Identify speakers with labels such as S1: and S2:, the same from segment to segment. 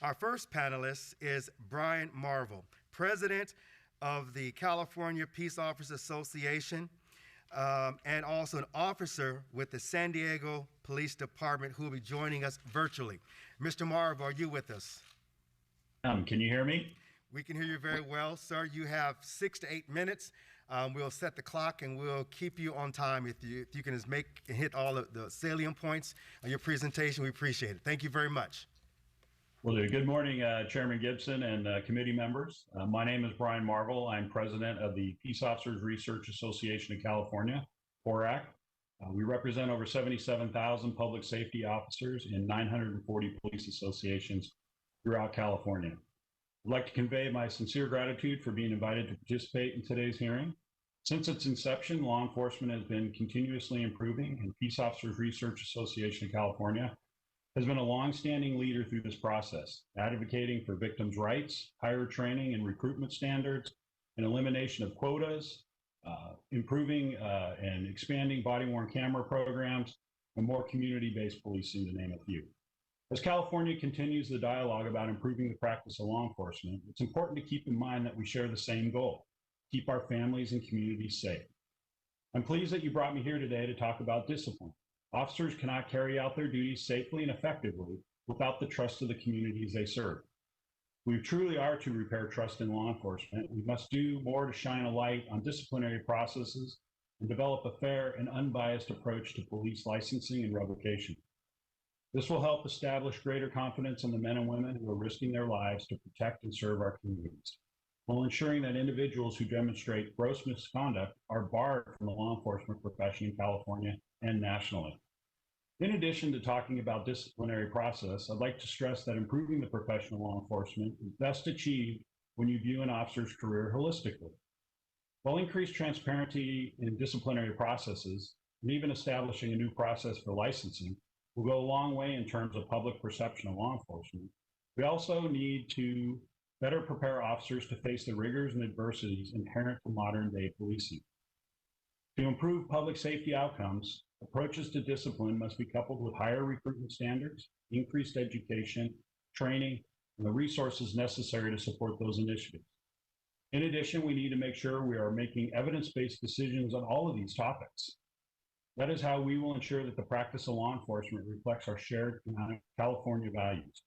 S1: Our first panelist is Brian Marvel, President of the California Peace Officers Association, and also an officer with the San Diego Police Department who will be joining us virtually. Mr. Marvel, are you with us?
S2: Can you hear me?
S1: We can hear you very well, sir. You have 6 to 8 minutes. We'll set the clock and we'll keep you on time. If you can just hit all of the salient points of your presentation, we appreciate it. Thank you very much.
S2: Will do. Good morning, Chairman Gibson and committee members. My name is Brian Marvel. I'm president of the Peace Officers Research Association of California, PORAC. We represent over 77,000 public safety officers in 940 police associations throughout California. I'd like to convey my sincere gratitude for being invited to participate in today's hearing. Since its inception, law enforcement has been continuously improving, and Peace Officers Research Association of California has been a longstanding leader through this process, advocating for victims' rights, higher training and recruitment standards, and elimination of quotas, improving and expanding body-worn camera programs, and more community-based policing, to name a few. As California continues the dialogue about improving the practice of law enforcement, it's important to keep in mind that we share the same goal: keep our families and communities safe. I'm pleased that you brought me here today to talk about discipline. Officers cannot carry out their duties safely and effectively without the trust of the communities they serve. We truly are to repair trust in law enforcement. We must do more to shine a light on disciplinary processes and develop a fair and unbiased approach to police licensing and revocation. This will help establish greater confidence in the men and women who are risking their lives to protect and serve our communities, while ensuring that individuals who demonstrate gross misconduct are barred from the law enforcement profession in California and nationally. In addition to talking about disciplinary process, I'd like to stress that improving the profession of law enforcement is best achieved when you view an officer's career holistically. While increased transparency in disciplinary processes, and even establishing a new process for licensing, will go a long way in terms of public perception of law enforcement, we also need to better prepare officers to face the rigors and adversities inherent to modern-day policing. To improve public safety outcomes, approaches to discipline must be coupled with higher recruitment standards, increased education, training, and the resources necessary to support those initiatives. In addition, we need to make sure we are making evidence-based decisions on all of these topics. That is how we will ensure that the practice of law enforcement reflects our shared California values.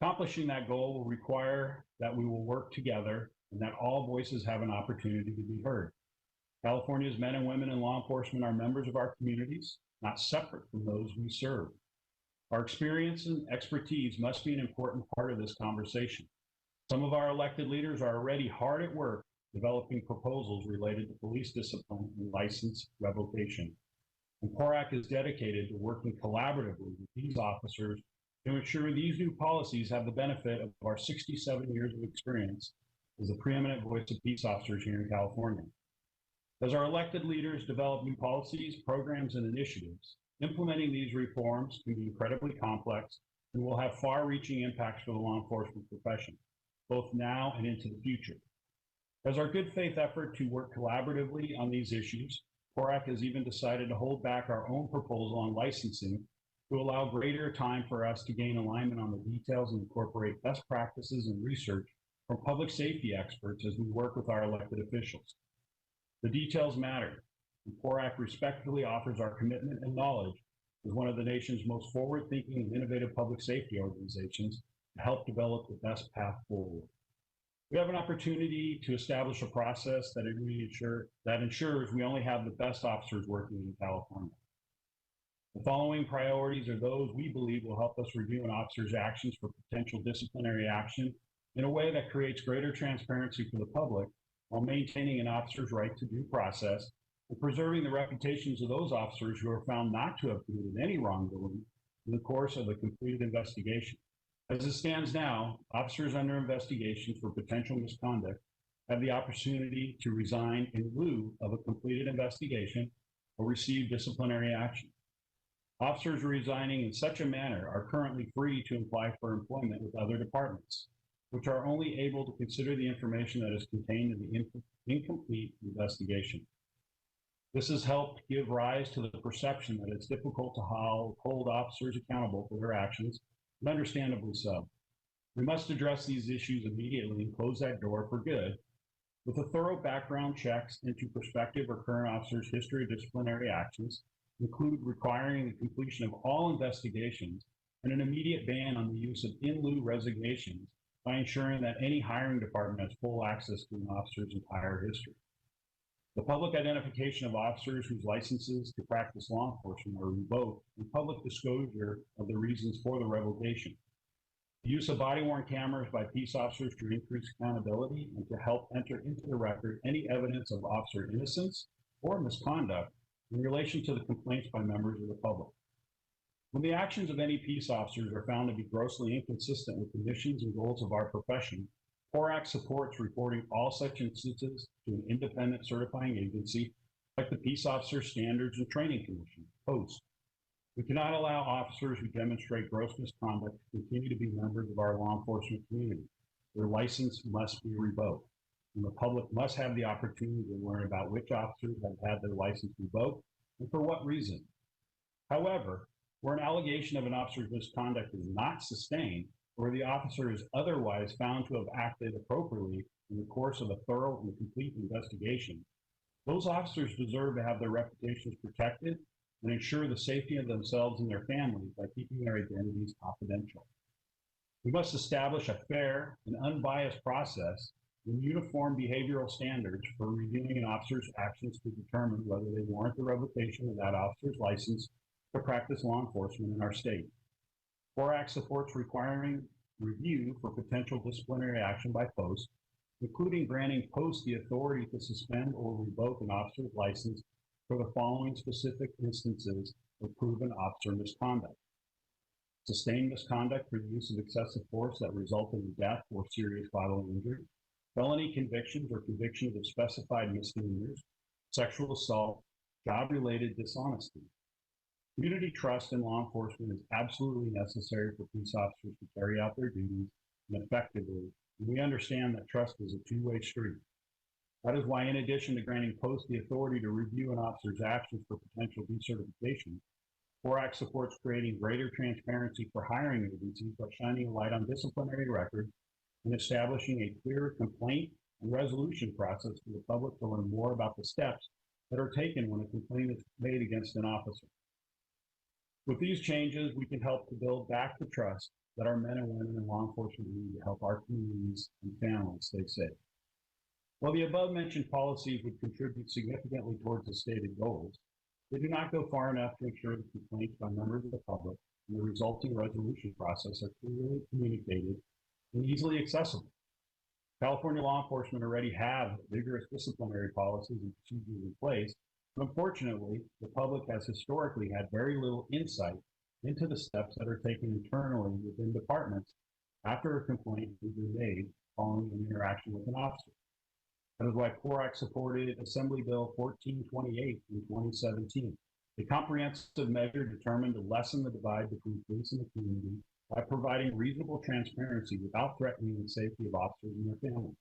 S2: Accomplishing that goal will require that we will work together and that all voices have an opportunity to be heard. California's men and women in law enforcement are members of our communities, not separate from those we serve. Our experience and expertise must be an important part of this conversation. Some of our elected leaders are already hard at work developing proposals related to police discipline and license revocation. And PORAC is dedicated to working collaboratively with these officers to ensure these new policies have the benefit of our 67 years of experience as the preeminent voice of peace officers here in California. As our elected leaders develop new policies, programs, and initiatives, implementing these reforms can be incredibly complex and will have far-reaching impacts for the law enforcement profession, both now and into the future. As our good faith effort to work collaboratively on these issues, PORAC has even decided to hold back our own proposal on licensing to allow greater time for us to gain alignment on the details and incorporate best practices and research from public safety experts as we work with our elected officials. The details matter, and PORAC respectfully offers our commitment and knowledge as one of the nation's most forward-thinking and innovative public safety organizations to help develop the best path forward. We have an opportunity to establish a process that ensures we only have the best officers working in California. The following priorities are those we believe will help us review an officer's actions for potential disciplinary action in a way that creates greater transparency for the public while maintaining an officer's right to due process and preserving the reputations of those officers who are found not to have committed any wrongdoing in the course of a completed investigation. As it stands now, officers under investigation for potential misconduct have the opportunity to resign in lieu of a completed investigation or receive disciplinary action. Officers resigning in such a manner are currently free to apply for employment with other departments, which are only able to consider the information that is contained in the incomplete investigation. This has helped give rise to the perception that it's difficult to hold officers accountable for their actions, and understandably so. We must address these issues immediately and close that door for good with a thorough background checks into prospective or current officers' history of disciplinary actions, include requiring the completion of all investigations and an immediate ban on the use of in lieu resignations by ensuring that any hiring department has full access to an officer's entire history. The public identification of officers whose licenses to practice law enforcement are revoked and public disclosure of the reasons for the revocation. The use of body-worn cameras by peace officers to increase accountability and to help enter into the record any evidence of officer innocence or misconduct in relation to the complaints by members of the public. When the actions of any peace officers are found to be grossly inconsistent with the missions and goals of our profession, PORAC supports reporting all such instances to an independent certifying agency like the Peace Officer Standards and Training Commission, POST. We cannot allow officers who demonstrate gross misconduct to continue to be members of our law enforcement community. Their license must be revoked, and the public must have the opportunity to learn about which officers have had their license revoked and for what reason. However, where an allegation of an officer's misconduct is not sustained, or the officer is otherwise found to have acted appropriately in the course of a thorough and complete investigation, those officers deserve to have their reputations protected and ensure the safety of themselves and their families by keeping their identities confidential. We must establish a fair and unbiased process and uniform behavioral standards for reviewing an officer's actions to determine whether they warrant the revocation of that officer's license to practice law enforcement in our state. PORAC supports requiring review for potential disciplinary action by POST, including granting POST the authority to suspend or revoke an officer's license for the following specific instances of proven officer misconduct: sustained misconduct for the use of excessive force that resulted in death or serious bodily injury, felony convictions or convictions of specified misdemeanors, sexual assault, job-related dishonesty. Community trust in law enforcement is absolutely necessary for police officers to carry out their duties effectively, and we understand that trust is a two-way street. That is why, in addition to granting POST the authority to review an officer's actions for potential decertification, PORAC supports creating greater transparency for hiring agencies by shining a light on disciplinary records and establishing a clear complaint and resolution process for the public to learn more about the steps that are taken when a complaint is made against an officer. With these changes, we can help to build back the trust that our men and women in law enforcement need to help our communities and families stay safe. While the above-mentioned policies would contribute significantly towards the stated goals, they do not go far enough to ensure that complaints by members of the public and the resulting resolution process are clearly communicated and easily accessible. California law enforcement already have vigorous disciplinary policies and procedures in place, but unfortunately, the public has historically had very little insight into the steps that are taken internally within departments after a complaint has been made following an interaction with an officer. That is why PORAC supported Assembly Bill 1428 in 2017, a comprehensive measure determined to lessen the divide between police and the community by providing reasonable transparency without threatening the safety of officers and their families.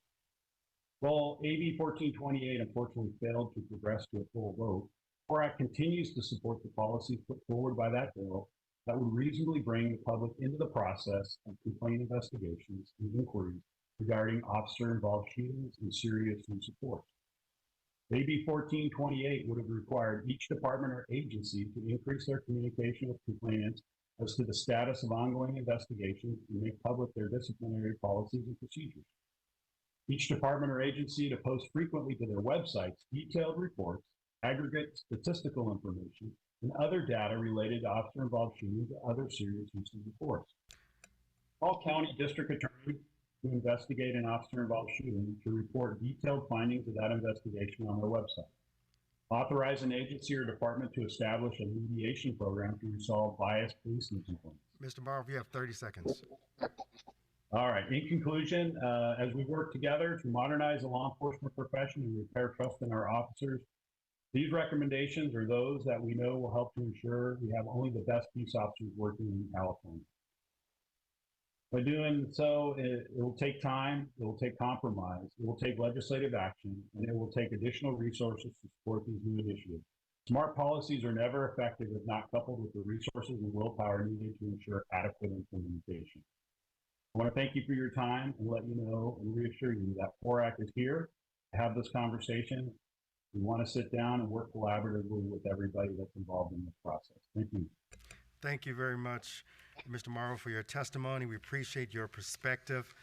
S2: While AB 1428 unfortunately failed to progress to a full vote, PORAC continues to support the policies put forward by that bill that would reasonably bring the public into the process of complaint investigations and inquiries regarding officer-involved shootings and serious use of force. AB 1428 would have required each department or agency to increase their communication with complainants as to the status of ongoing investigations and make public their disciplinary policies and procedures. Each department or agency to post frequently to their websites detailed reports, aggregate statistical information, and other data related to officer-involved shootings or other serious uses of force. All county district attorneys who investigate an officer-involved shooting to report detailed findings of that investigation on their website. Authorize an agency or department to establish a mediation program to resolve biased policing complaints.
S1: Mr. Marvel, you have 30 seconds.
S2: All right. In conclusion, as we work together to modernize the law enforcement profession and repair trust in our officers, these recommendations are those that we know will help to ensure we have only the best peace officers working in California. By doing so, it will take time, it will take compromise, it will take legislative action, and it will take additional resources to support these new initiatives. Smart policies are never effective if not coupled with the resources and willpower needed to ensure adequate implementation. I want to thank you for your time and let you know and reassure you that PORAC is here to have this conversation. We want to sit down and work collaboratively with everybody that's involved in this process. Thank you.
S1: Thank you very much, Mr. Marvel, for your testimony. We appreciate your perspective.